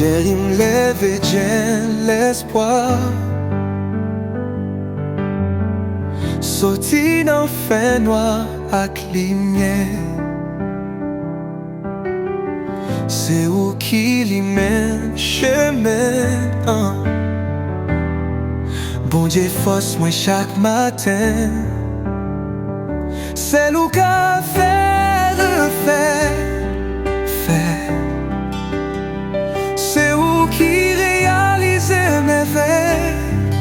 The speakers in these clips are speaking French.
J'ai me levé, j'ai l'espoir. Sorti dans fin noir avec lumière. C'est où qui mène chemin. Bon Dieu force moi chaque matin. C'est où qu'a fait refaire. C'est où qui réalise mes rêves.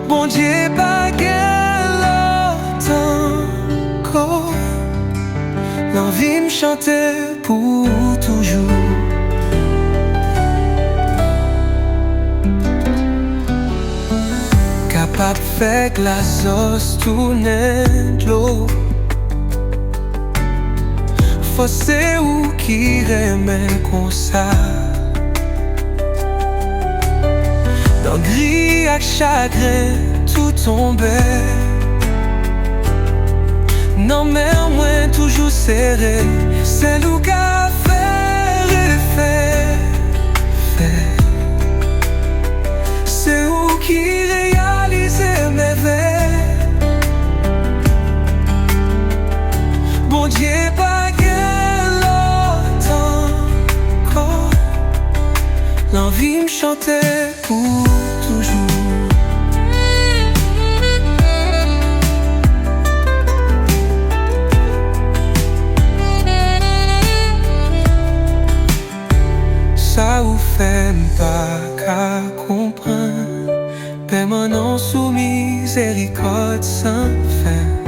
Bon Dieu pas longtemps encore. L'envie me chanter pour toujours. Capable faire que la sauce tourne de l'eau. Fossé ou qui remet comme ça. Dans gris avec chagrin tout tombé. Non mais moins toujours serré. C'est l'eau qu'a fait refaire. C'est où qui réalise mes rêves. Bon Dieu pas longtemps encore. L'envie me chanter pour toujours. Ça vous fait pas qu'à comprendre. Permanent sous miséricorde sans fin.